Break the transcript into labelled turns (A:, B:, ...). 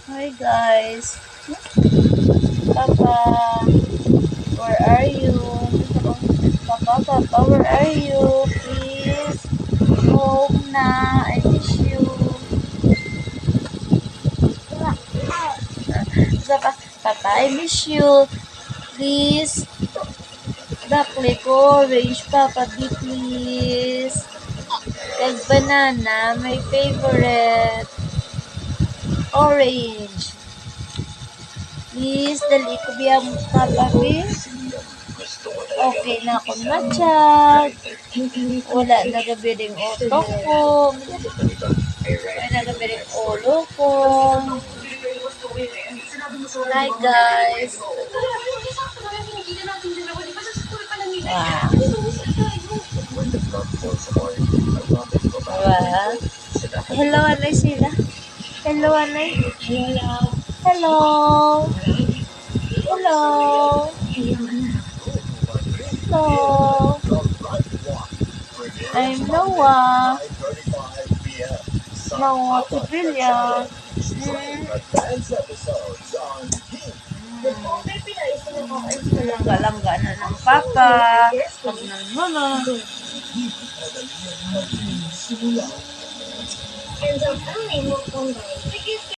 A: Hi guys. Papa, where are you? Papa, where are you? Please, home na. I miss you. Papa, I miss you. Please, dakli ko. Orange, Papa, di please. Kag banana, my favorite. Orange. Please, dali ko biya mo Papa, please. Okay na akong matchag. Wala nagabiring utok ko. Ay nagabiring ulo ko. Hi guys. Wow. Wow. Hello, Anay sila. Hello, Anay. Hello. Hello. Hello. I'm Noah. Noah Pavilion. Langga-langga na ng papa. Pag ng mama.